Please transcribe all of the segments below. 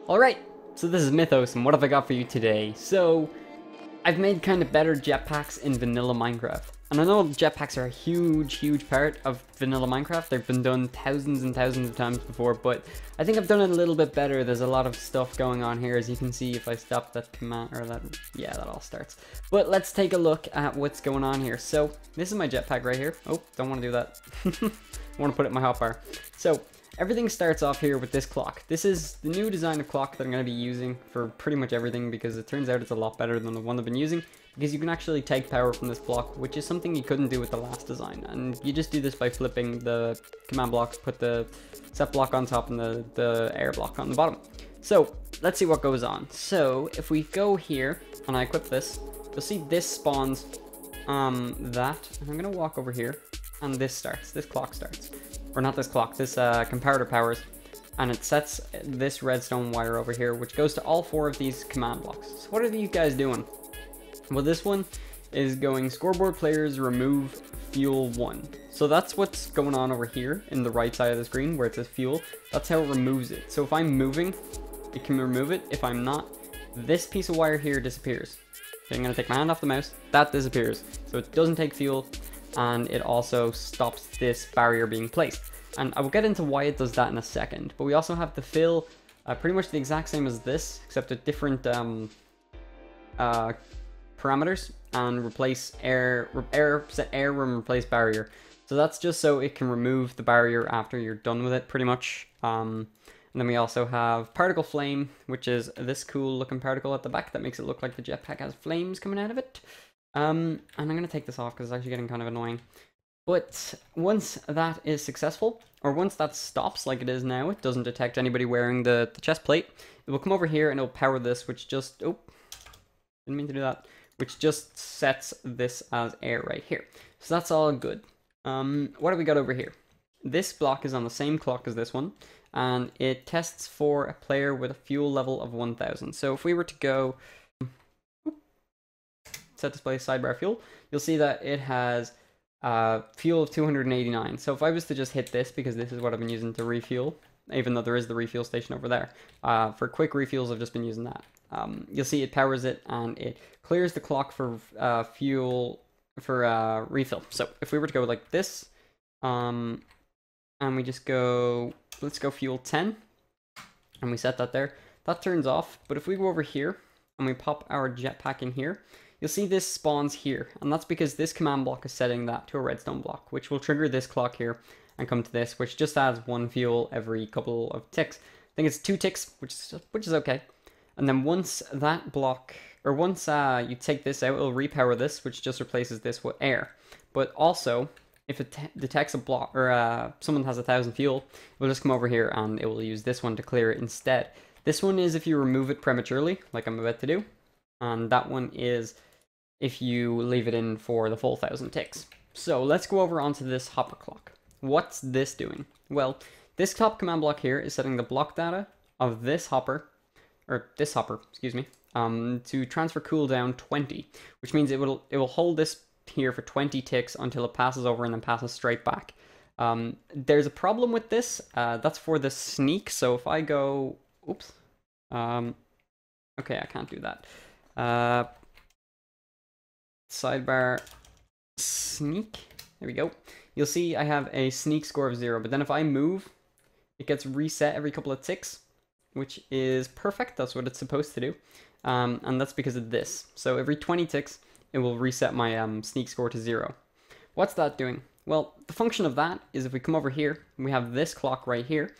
Alright, so this is Mythos, and what have I got for you today? So, I've made kind of better jetpacks in vanilla Minecraft. And I know jetpacks are a huge part of vanilla Minecraft. They've been done thousands and thousands of times before, but I think I've done it a little bit better. There's a lot of stuff going on here, as you can see if I stop that command, or that, yeah, that all starts. But let's take a look at what's going on here. So, this is my jetpack right here. Oh, don't want to do that. I want to put it in my hotbar. So, everything starts off here with this clock. This is the new design of clock that I'm going to be using for pretty much everything, because it turns out it's a lot better than the one I've been using, because you can actually take power from this block, which is something you couldn't do with the last design. And you just do this by flipping the command blocks, put the set block on top and the air block on the bottom. So let's see what goes on. So if we go here and I equip this, you'll see this spawns that. And I'm going to walk over here and this clock starts. Or not this clock, this comparator powers, and it sets this redstone wire over here, which goes to all 4 of these command blocks. So what are these guys doing? Well, this one is going scoreboard players remove fuel 1. So that's what's going on over here in the right side of the screen where it says fuel. That's how it removes it. So if I'm moving, it can remove it. If I'm not, this piece of wire here disappears. So I'm going to take my hand off the mouse, that disappears. So it doesn't take fuel, and it also stops this barrier being placed. And I will get into why it does that in a second. But we also have the fill, pretty much the exact same as this, except with different parameters, and replace set air room, replace barrier. So that's just so it can remove the barrier after you're done with it, pretty much. And then we also have particle flame, which is this cool looking particle at the back that makes it look like the jetpack has flames coming out of it. And I'm going to take this off because it's actually getting kind of annoying. But once that is successful, or once that stops like it is now, it doesn't detect anybody wearing the chest plate. It will come over here and it'll power this, which just, oh, didn't mean to do that, which just sets this as air right here. So that's all good. What have we got over here? This block is on the same clock as this one, and it tests for a player with a fuel level of 1000. So if we were to go set display sidebar fuel, you'll see that it has fuel of 289. So if I was to just hit this, because this is what I've been using to refuel, even though there is the refuel station over there, for quick refuels I've just been using that. You'll see it powers it and it clears the clock for fuel for refill. So if we were to go like this, and we just go, let's go fuel 10, and we set that there, that turns off. But if we go over here and we pop our jetpack in here, you'll see this spawns here, and that's because this command block is setting that to a redstone block, which will trigger this clock here and come to this, which just adds 1 fuel every couple of ticks. I think it's 2 ticks, which is okay. And then once that block, or once you take this out, it'll repower this, which just replaces this with air. But also, if it detects a block, or someone has 1000 fuel, it will just come over here and it will use this one to clear it instead. This one is if you remove it prematurely, like I'm about to do, and that one is if you leave it in for the full 1000 ticks. So let's go over onto this hopper clock. What's this doing? Well, this top command block here is setting the block data of this hopper, excuse me, to transfer cooldown 20, which means it will hold this here for 20 ticks until it passes over and then passes straight back. There's a problem with this. That's for the sneak. So if I go, oops, okay, I can't do that. Sidebar sneak, there we go. You'll see I have a sneak score of 0, but then if I move, it gets reset every couple of ticks, which is perfect. That's what it's supposed to do, and that's because of this. So every 20 ticks, it will reset my sneak score to 0. What's that doing? Well, the function of that is if we come over here, we have this clock right here.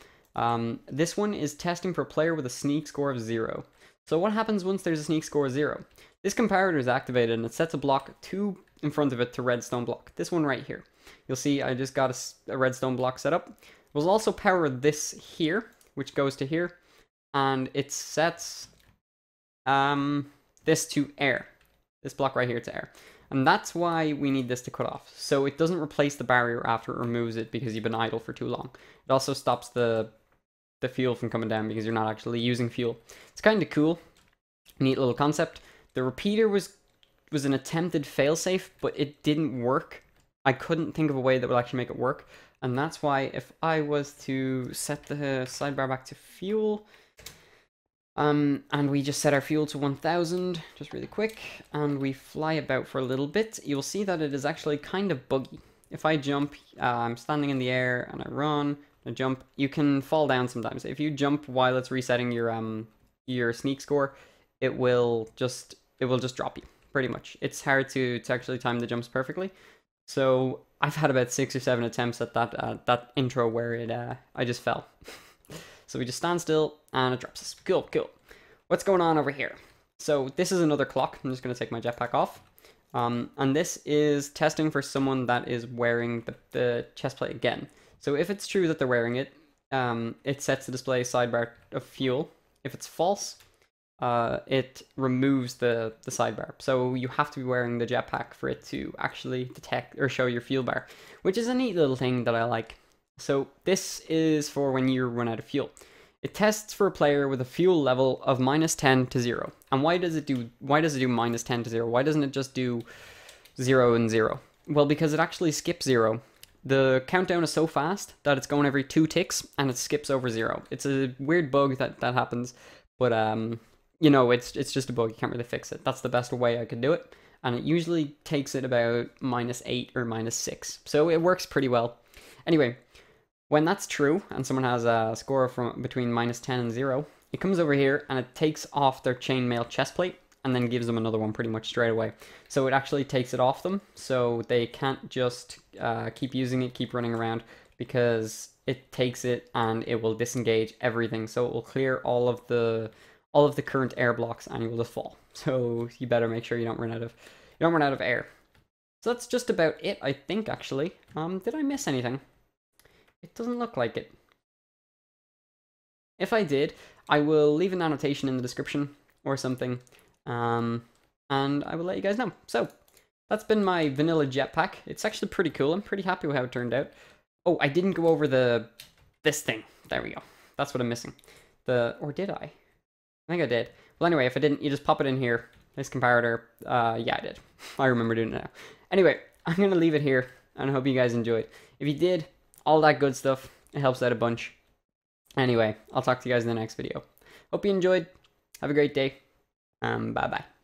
This one is testing for a player with a sneak score of 0. So what happens once there's a sneak score of 0? This comparator is activated and it sets a block 2 in front of it to redstone block. This one right here. You'll see I just got a redstone block set up. We'll also power this here, which goes to here, and it sets this to air. This block right here to air. And that's why we need this to cut off. So it doesn't replace the barrier after it removes it because you've been idle for too long. It also stops the fuel from coming down because you're not actually using fuel. It's kind of cool. Neat little concept. The repeater was an attempted failsafe, but it didn't work. I couldn't think of a way that would actually make it work. And that's why if I was to set the sidebar back to fuel, And we just set our fuel to 1000, just really quick, and we fly about for a little bit. You'll see that it is actually kind of buggy. If I jump, I'm standing in the air, and I run, I jump, you can fall down sometimes. If you jump while it's resetting your sneak score, it will just drop you, pretty much. It's hard to actually time the jumps perfectly. So I've had about 6 or 7 attempts at that intro where I just fell. So we just stand still and it drops us. Cool, cool. What's going on over here? So this is another clock. I'm just going to take my jetpack off. And this is testing for someone that is wearing the chest plate again. So if it's true that they're wearing it, it sets the display sidebar of fuel. If it's false, it removes the sidebar. So you have to be wearing the jetpack for it to actually detect or show your fuel bar, which is a neat little thing that I like. So this is for when you run out of fuel. It tests for a player with a fuel level of -10 to 0. And why does it do -10 to 0? Why doesn't it just do 0 and 0? Well, because it actually skips 0. The countdown is so fast that it's going every 2 ticks and it skips over 0. It's a weird bug that happens, but you know, it's just a bug. You can't really fix it. That's the best way I could do it. And it usually takes it about -8 or -6. So it works pretty well. Anyway, when that's true, and someone has a score from between -10 and 0, it comes over here and it takes off their chainmail chest plate and then gives them another one pretty much straight away. So it actually takes it off them, so they can't just keep using it, keep running around, because it takes it and it will disengage everything. So it will clear all of the current air blocks and you will just fall. So you better make sure you don't run out of air. So that's just about it, I think, actually. Did I miss anything? It doesn't look like it. If I did, I will leave an annotation in the description or something, and I will let you guys know. So, that's been my vanilla jetpack. It's actually pretty cool. I'm pretty happy with how it turned out. Oh, I didn't go over this thing. There we go. That's what I'm missing. Or did I? I think I did. Well, anyway, if I didn't, you just pop it in here. This comparator. Yeah, I did. I remember doing it now. Anyway, I'm going to leave it here, and I hope you guys enjoyed. If you did, all that good stuff, it helps out a bunch. Anyway, I'll talk to you guys in the next video. Hope you enjoyed. Have a great day. Bye-bye.